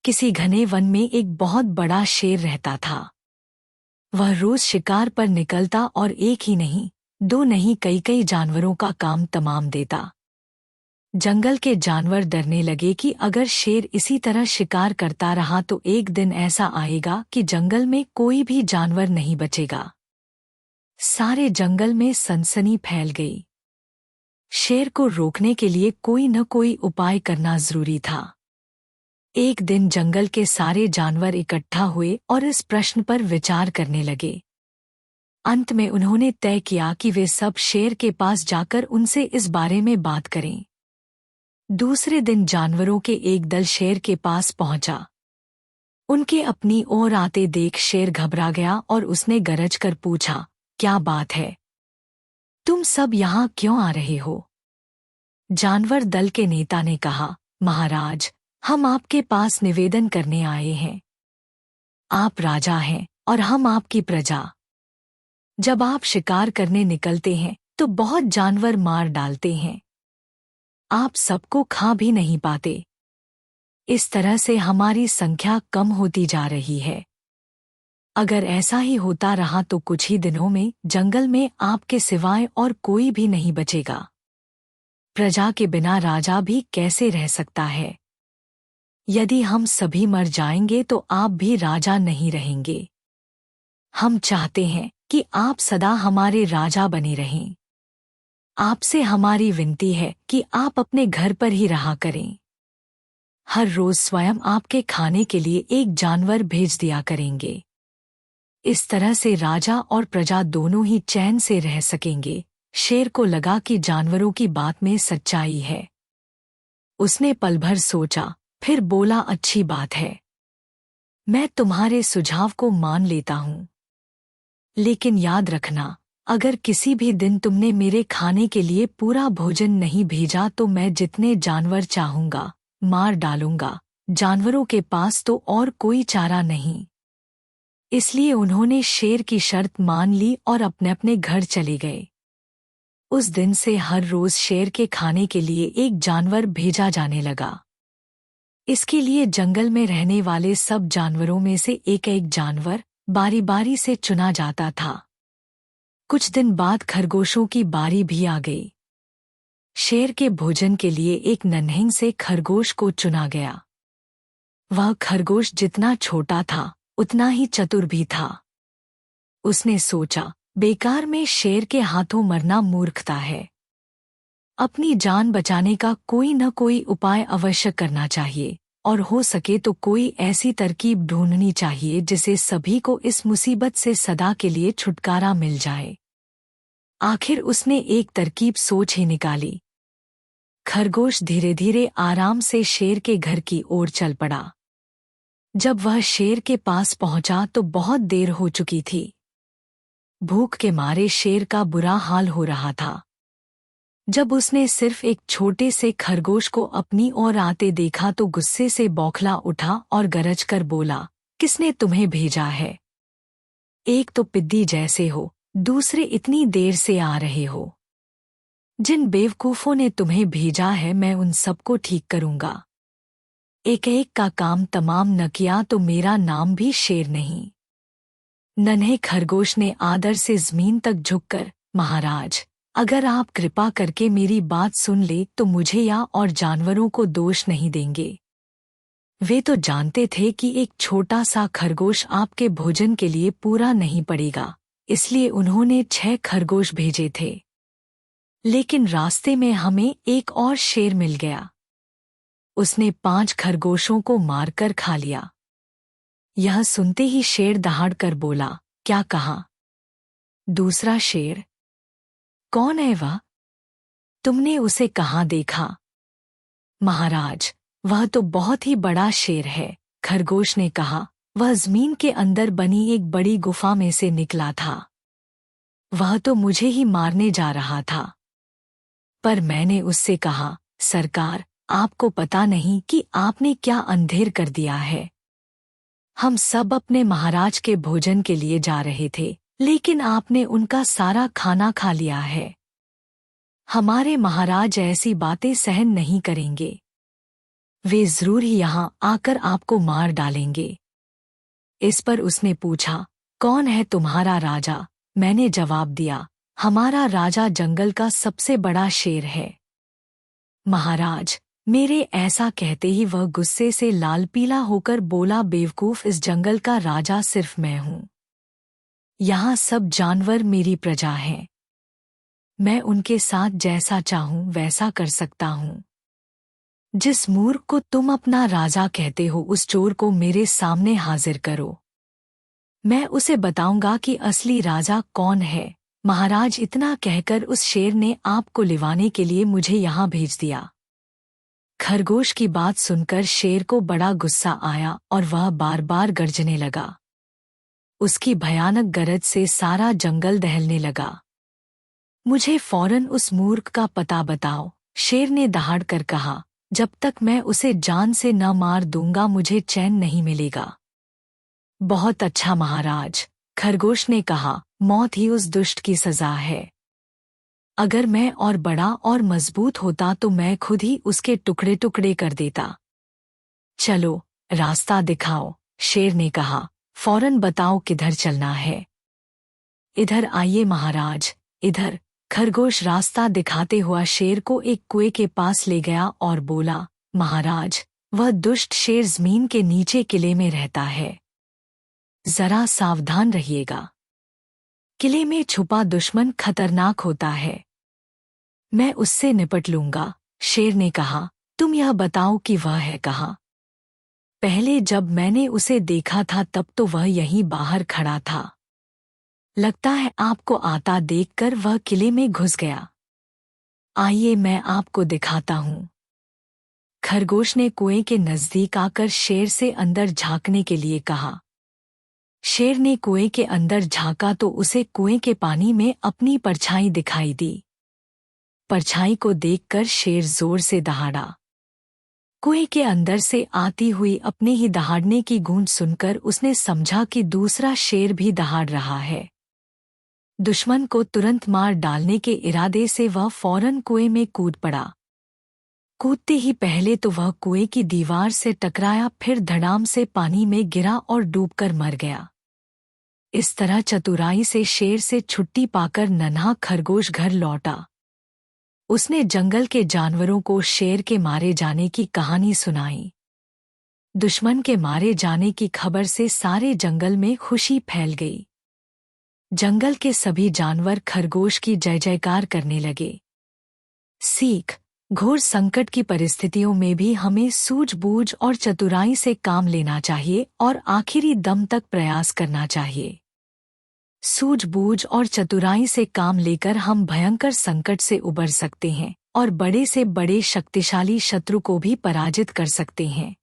किसी घने वन में एक बहुत बड़ा शेर रहता था। वह रोज शिकार पर निकलता और एक ही नहीं, दो नहीं, कई कई जानवरों का काम तमाम देता। जंगल के जानवर डरने लगे कि अगर शेर इसी तरह शिकार करता रहा तो एक दिन ऐसा आएगा कि जंगल में कोई भी जानवर नहीं बचेगा। सारे जंगल में सनसनी फैल गई। शेर को रोकने के लिए कोई न कोई उपाय करना जरूरी था। एक दिन जंगल के सारे जानवर इकट्ठा हुए और इस प्रश्न पर विचार करने लगे। अंत में उन्होंने तय किया कि वे सब शेर के पास जाकर उनसे इस बारे में बात करें। दूसरे दिन जानवरों के एक दल शेर के पास पहुंचा। उनके अपनी ओर आते देख शेर घबरा गया और उसने गरज कर पूछा, क्या बात है? तुम सब यहाँ क्यों आ रहे हो? जानवर दल के नेता ने कहा, महाराज, हम आपके पास निवेदन करने आए हैं। आप राजा हैं और हम आपकी प्रजा। जब आप शिकार करने निकलते हैं तो बहुत जानवर मार डालते हैं। आप सबको खा भी नहीं पाते। इस तरह से हमारी संख्या कम होती जा रही है। अगर ऐसा ही होता रहा तो कुछ ही दिनों में जंगल में आपके सिवाय और कोई भी नहीं बचेगा। प्रजा के बिना राजा भी कैसे रह सकता है? यदि हम सभी मर जाएंगे तो आप भी राजा नहीं रहेंगे। हम चाहते हैं कि आप सदा हमारे राजा बने रहें। आपसे हमारी विनती है कि आप अपने घर पर ही रहा करें। हर रोज स्वयं आपके खाने के लिए एक जानवर भेज दिया करेंगे। इस तरह से राजा और प्रजा दोनों ही चैन से रह सकेंगे। शेर को लगा कि जानवरों की बात में सच्चाई है। उसने पल भर सोचा, फिर बोला, अच्छी बात है, मैं तुम्हारे सुझाव को मान लेता हूं। लेकिन याद रखना, अगर किसी भी दिन तुमने मेरे खाने के लिए पूरा भोजन नहीं भेजा तो मैं जितने जानवर चाहूंगा मार डालूंगा। जानवरों के पास तो और कोई चारा नहीं। इसलिए उन्होंने शेर की शर्त मान ली और अपने अपने घर चले गए। उस दिन से हर रोज शेर के खाने के लिए एक जानवर भेजा जाने लगा। इसके लिए जंगल में रहने वाले सब जानवरों में से एक एक जानवर बारी बारी से चुना जाता था। कुछ दिन बाद खरगोशों की बारी भी आ गई। शेर के भोजन के लिए एक नन्हीं से खरगोश को चुना गया। वह खरगोश जितना छोटा था उतना ही चतुर भी था। उसने सोचा, बेकार में शेर के हाथों मरना मूर्खता है। अपनी जान बचाने का कोई न कोई उपाय अवश्य करना चाहिए और हो सके तो कोई ऐसी तरकीब ढूंढनी चाहिए जिसे सभी को इस मुसीबत से सदा के लिए छुटकारा मिल जाए। आखिर उसने एक तरकीब सोच ही निकाली। खरगोश धीरे धीरे आराम से शेर के घर की ओर चल पड़ा। जब वह शेर के पास पहुंचा तो बहुत देर हो चुकी थी। भूख के मारे शेर का बुरा हाल हो रहा था। जब उसने सिर्फ एक छोटे से खरगोश को अपनी ओर आते देखा तो गुस्से से बौखला उठा और गरज कर बोला, किसने तुम्हें भेजा है? एक तो पिद्दी जैसे हो, दूसरे इतनी देर से आ रहे हो। जिन बेवकूफों ने तुम्हें भेजा है मैं उन सबको ठीक करूंगा। एक एक का काम तमाम न किया तो मेरा नाम भी शेर नहीं। नन्हे खरगोश ने आदर से जमीन तक झुककर, महाराज, अगर आप कृपा करके मेरी बात सुन ले तो मुझे या और जानवरों को दोष नहीं देंगे। वे तो जानते थे कि एक छोटा सा खरगोश आपके भोजन के लिए पूरा नहीं पड़ेगा, इसलिए उन्होंने 6 खरगोश भेजे थे। लेकिन रास्ते में हमें एक और शेर मिल गया। उसने 5 खरगोशों को मारकर खा लिया। यह सुनते ही शेर दहाड़ कर बोला, क्या कहा? दूसरा शेर? कौन है वह? तुमने उसे कहाँ देखा? महाराज, वह तो बहुत ही बड़ा शेर है, खरगोश ने कहा। वह जमीन के अंदर बनी एक बड़ी गुफा में से निकला था। वह तो मुझे ही मारने जा रहा था। पर मैंने उससे कहा, सरकार, आपको पता नहीं कि आपने क्या अंधेर कर दिया है। हम सब अपने महाराज के भोजन के लिए जा रहे थे, लेकिन आपने उनका सारा खाना खा लिया है। हमारे महाराज ऐसी बातें सहन नहीं करेंगे। वे जरूर ही यहाँ आकर आपको मार डालेंगे। इस पर उसने पूछा, कौन है तुम्हारा राजा? मैंने जवाब दिया, हमारा राजा जंगल का सबसे बड़ा शेर है। महाराज, मेरे ऐसा कहते ही वह गुस्से से लाल पीला होकर बोला, बेवकूफ, इस जंगल का राजा सिर्फ मैं हूं। यहाँ सब जानवर मेरी प्रजा हैं। मैं उनके साथ जैसा चाहूं वैसा कर सकता हूं। जिस मूर्ख को तुम अपना राजा कहते हो, उस चोर को मेरे सामने हाजिर करो। मैं उसे बताऊंगा कि असली राजा कौन है। महाराज, इतना कहकर उस शेर ने आपको लिवाने के लिए मुझे यहाँ भेज दिया। खरगोश की बात सुनकर शेर को बड़ा गुस्सा आया और वह बार बार गर्जने लगा। उसकी भयानक गरज से सारा जंगल दहलने लगा। मुझे फौरन उस मूर्ख का पता बताओ, शेर ने दहाड़ कर कहा। जब तक मैं उसे जान से न मार दूंगा मुझे चैन नहीं मिलेगा। बहुत अच्छा महाराज, खरगोश ने कहा, मौत ही उस दुष्ट की सजा है। अगर मैं और बड़ा और मजबूत होता तो मैं खुद ही उसके टुकड़े टुकड़े कर देता। चलो, रास्ता दिखाओ, शेर ने कहा। फौरन बताओ किधर चलना है। इधर आइए महाराज, इधर। खरगोश रास्ता दिखाते हुआ शेर को एक कुएं के पास ले गया और बोला, महाराज, वह दुष्ट शेर जमीन के नीचे किले में रहता है। जरा सावधान रहिएगा। किले में छुपा दुश्मन खतरनाक होता है। मैं उससे निपट लूंगा। शेर ने कहा, तुम यह बताओ कि वह है कहाँ? पहले जब मैंने उसे देखा था तब तो वह यहीं बाहर खड़ा था। लगता है आपको आता देखकर वह किले में घुस गया। आइए मैं आपको दिखाता हूँ। खरगोश ने कुएं के नजदीक आकर शेर से अंदर झांकने के लिए कहा। शेर ने कुएं के अंदर झांका तो उसे कुएं के पानी में अपनी परछाई दिखाई दी। परछाई को देखकर शेर जोर से दहाड़ा। कुएं के अंदर से आती हुई अपने ही दहाड़ने की गूंज सुनकर उसने समझा कि दूसरा शेर भी दहाड़ रहा है। दुश्मन को तुरंत मार डालने के इरादे से वह फौरन कुएं में कूद पड़ा। कूदते ही पहले तो वह कुएं की दीवार से टकराया, फिर धड़ाम से पानी में गिरा और डूबकर मर गया। इस तरह चतुराई से शेर से छुट्टी पाकर नन्हा खरगोश घर लौटा। उसने जंगल के जानवरों को शेर के मारे जाने की कहानी सुनाई। दुश्मन के मारे जाने की खबर से सारे जंगल में खुशी फैल गई। जंगल के सभी जानवर खरगोश की जय जयकार करने लगे। सीख: घोर संकट की परिस्थितियों में भी हमें सूझबूझ और चतुराई से काम लेना चाहिए और आखिरी दम तक प्रयास करना चाहिए। सूझबूझ और चतुराई से काम लेकर हम भयंकर संकट से उबर सकते हैं और बड़े से बड़े शक्तिशाली शत्रु को भी पराजित कर सकते हैं।